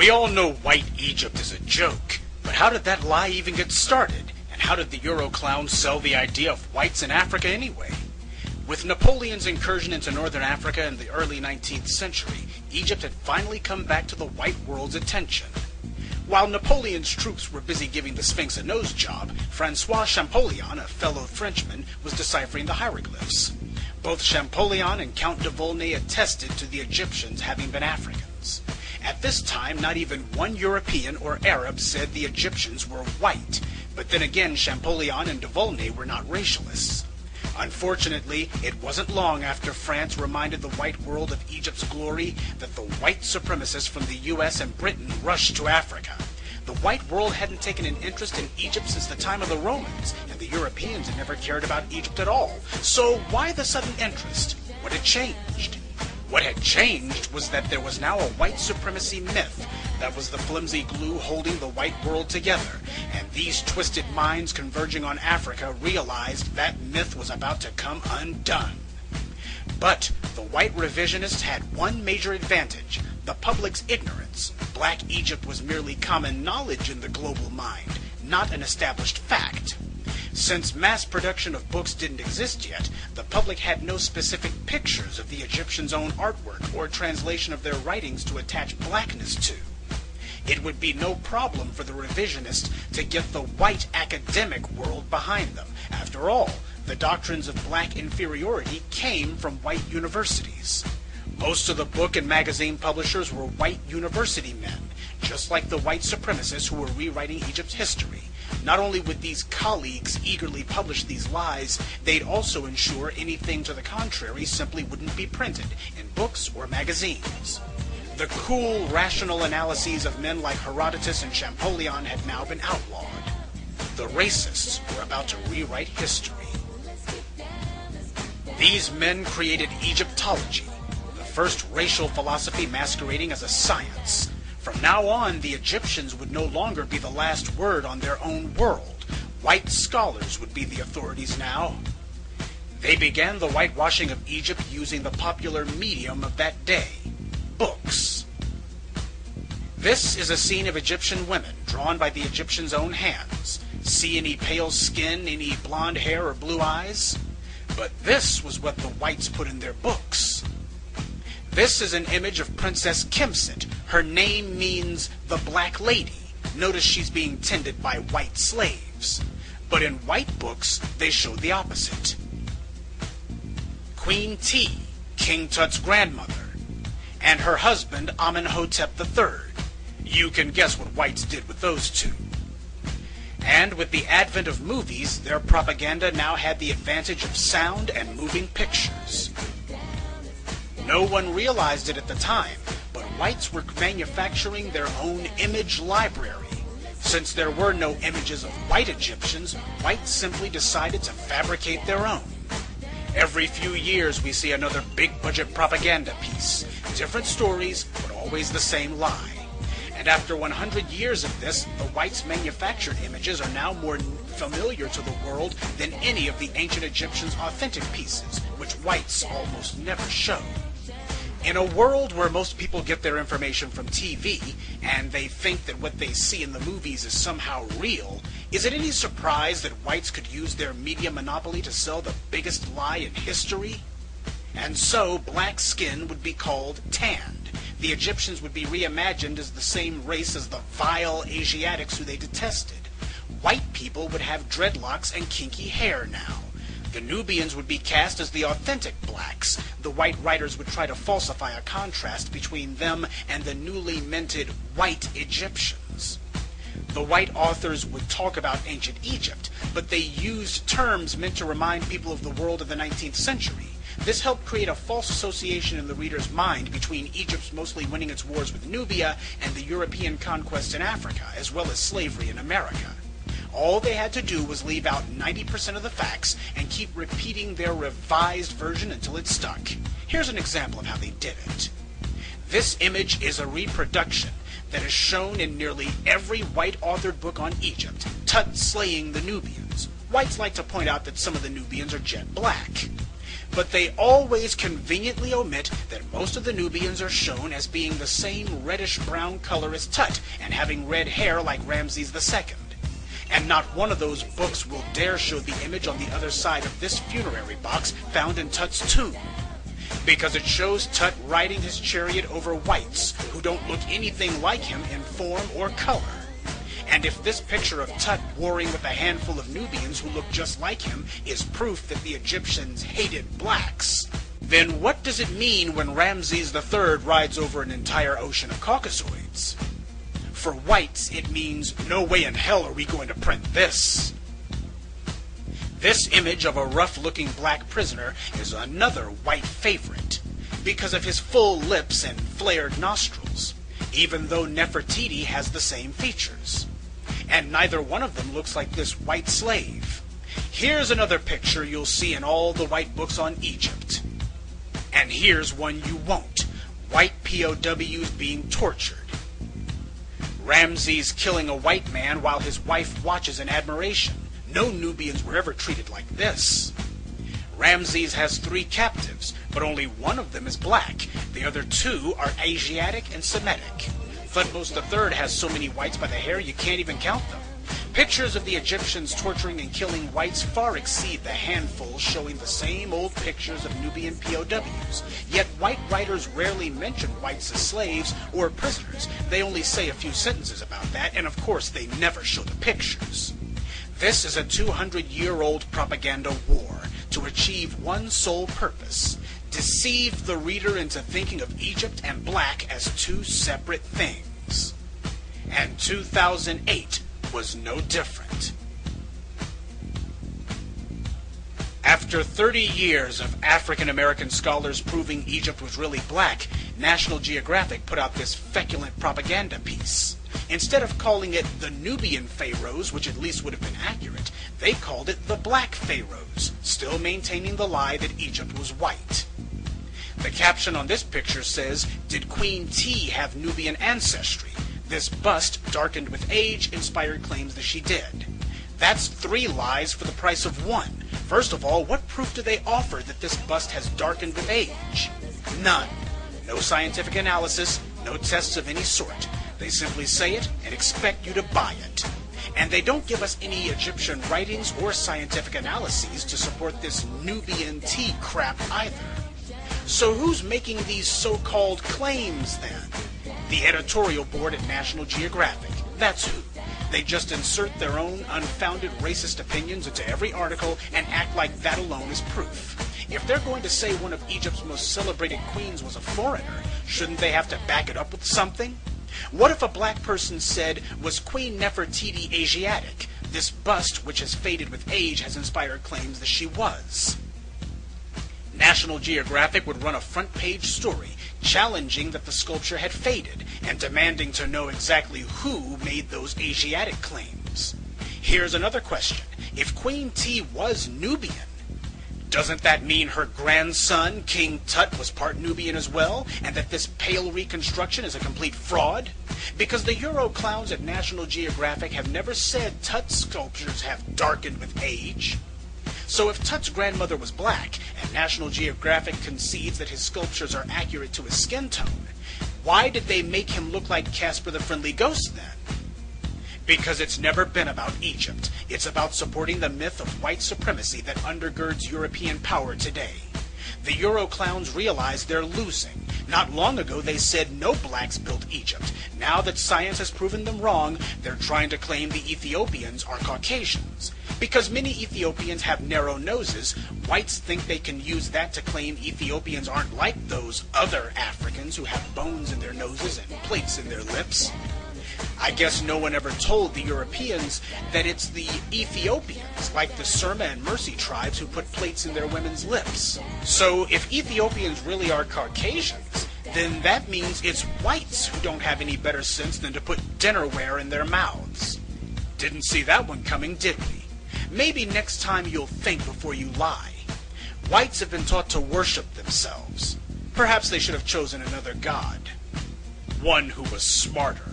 We all know White Egypt is a joke, but how did that lie even get started? And how did the Euroclowns sell the idea of whites in Africa anyway? With Napoleon's incursion into northern Africa in the early 19th century, Egypt had finally come back to the white world's attention. While Napoleon's troops were busy giving the Sphinx a nose job, Francois Champollion, a fellow Frenchman, was deciphering the hieroglyphs. Both Champollion and Count de Volney attested to the Egyptians having been Africans. At this time, not even one European or Arab said the Egyptians were white, but then again Champollion and de Volney were not racialists. Unfortunately, it wasn't long after France reminded the white world of Egypt's glory that the white supremacists from the US and Britain rushed to Africa. The white world hadn't taken an interest in Egypt since the time of the Romans, and the Europeans had never cared about Egypt at all. So why the sudden interest? What had changed? What had changed was that there was now a white supremacy myth that was the flimsy glue holding the white world together, and these twisted minds converging on Africa realized that myth was about to come undone. But the white revisionists had one major advantage: the public's ignorance. Black Egypt was merely common knowledge in the global mind, not an established fact. Since mass production of books didn't exist yet, the public had no specific pictures of the Egyptians' own artwork or translation of their writings to attach blackness to. It would be no problem for the revisionists to get the white academic world behind them. After all, the doctrines of black inferiority came from white universities. Most of the book and magazine publishers were white university men, just like the white supremacists who were rewriting Egypt's history. Not only would these colleagues eagerly publish these lies, they'd also ensure anything to the contrary simply wouldn't be printed in books or magazines. The cool, rational analyses of men like Herodotus and Champollion had now been outlawed. The racists were about to rewrite history. These men created Egyptology, the first racial philosophy masquerading as a science. From now on, the Egyptians would no longer be the last word on their own world. White scholars would be the authorities now. They began the whitewashing of Egypt using the popular medium of that day: books. This is a scene of Egyptian women drawn by the Egyptians' own hands. See any pale skin, any blonde hair or blue eyes? But this was what the whites put in their books. This is an image of Princess Kemsit. Her name means the Black Lady. Notice she's being tended by white slaves. But in white books, they show the opposite. Queen T, King Tut's grandmother, and her husband Amenhotep III. You can guess what whites did with those two. And with the advent of movies, their propaganda now had the advantage of sound and moving pictures. No one realized it at the time, but whites were manufacturing their own image library. Since there were no images of white Egyptians, whites simply decided to fabricate their own. Every few years we see another big-budget propaganda piece. Different stories, but always the same lie. And after 100 years of this, the whites' manufactured images are now more familiar to the world than any of the ancient Egyptians' authentic pieces, which whites almost never show. In a world where most people get their information from TV, and they think that what they see in the movies is somehow real, is it any surprise that whites could use their media monopoly to sell the biggest lie in history? And so, black skin would be called tanned. The Egyptians would be reimagined as the same race as the vile Asiatics who they detested. White people would have dreadlocks and kinky hair now. The Nubians would be cast as the authentic blacks. The white writers would try to falsify a contrast between them and the newly minted white Egyptians. The white authors would talk about ancient Egypt, but they used terms meant to remind people of the world of the 19th century. This helped create a false association in the reader's mind between Egypt's mostly winning its wars with Nubia and the European conquest in Africa, as well as slavery in America. All they had to do was leave out 90% of the facts and keep repeating their revised version until it stuck. Here's an example of how they did it. This image is a reproduction that is shown in nearly every white-authored book on Egypt, Tut slaying the Nubians. Whites like to point out that some of the Nubians are jet black. But they always conveniently omit that most of the Nubians are shown as being the same reddish-brown color as Tut and having red hair like Ramses II. And not one of those books will dare show the image on the other side of this funerary box found in Tut's tomb, because it shows Tut riding his chariot over whites who don't look anything like him in form or color. And if this picture of Tut warring with a handful of Nubians who look just like him is proof that the Egyptians hated blacks, then what does it mean when Ramses III rides over an entire ocean of Caucasoids? For whites, it means, no way in hell are we going to print this. This image of a rough-looking black prisoner is another white favorite, because of his full lips and flared nostrils, even though Nefertiti has the same features. And neither one of them looks like this white slave. Here's another picture you'll see in all the white books on Egypt. And here's one you won't. White POWs being tortured. Ramses killing a white man while his wife watches in admiration. No Nubians were ever treated like this. Ramses has 3 captives, but only one of them is black. The other 2 are Asiatic and Semitic. Thutmose III has so many whites by the hair you can't even count them. Pictures of the Egyptians torturing and killing whites far exceed the handful showing the same old pictures of Nubian POWs. Yet white writers rarely mention whites as slaves or prisoners. They only say a few sentences about that, and of course they never show the pictures. This is a 200-year-old propaganda war to achieve one sole purpose: deceive the reader into thinking of Egypt and black as 2 separate things. And 2008 was no different. After 30 years of African American scholars proving Egypt was really black, National Geographic put out this feculent propaganda piece. Instead of calling it the Nubian Pharaohs, which at least would have been accurate, they called it the Black Pharaohs, still maintaining the lie that Egypt was white. The caption on this picture says, "Did Queen T have Nubian ancestry? This bust, darkened with age, inspired claims that she did." That's 3 lies for the price of 1. First of all, what proof do they offer that this bust has darkened with age? None. No scientific analysis, no tests of any sort. They simply say it and expect you to buy it. And they don't give us any Egyptian writings or scientific analyses to support this Nubian tea crap either. So who's making these so-called claims then? The editorial board at National Geographic. That's who. They just insert their own unfounded racist opinions into every article and act like that alone is proof. If they're going to say one of Egypt's most celebrated queens was a foreigner, shouldn't they have to back it up with something? What if a black person said, "Was Queen Nefertiti Asiatic? This bust, which has faded with age, has inspired claims that she was." National Geographic would run a front-page story challenging that the sculpture had faded and demanding to know exactly who made those Asiatic claims. Here's another question. If Queen T was Nubian, doesn't that mean her grandson, King Tut, was part Nubian as well, and that this pale reconstruction is a complete fraud? Because the Euro clowns at National Geographic have never said Tut's sculptures have darkened with age. So if Tut's grandmother was black, and National Geographic concedes that his sculptures are accurate to his skin tone, why did they make him look like Casper the Friendly Ghost then? Because it's never been about Egypt. It's about supporting the myth of white supremacy that undergirds European power today. The Euro clowns realize they're losing. Not long ago they said no blacks built Egypt. Now that science has proven them wrong, they're trying to claim the Ethiopians are Caucasians. Because many Ethiopians have narrow noses, whites think they can use that to claim Ethiopians aren't like those other Africans who have bones in their noses and plates in their lips. I guess no one ever told the Europeans that it's the Ethiopians, like the Surma and Mercy tribes, who put plates in their women's lips. So if Ethiopians really are Caucasians, then that means it's whites who don't have any better sense than to put dinnerware in their mouths. Didn't see that one coming, did we? Maybe next time you'll think before you lie. Whites have been taught to worship themselves. Perhaps they should have chosen another god. One who was smarter.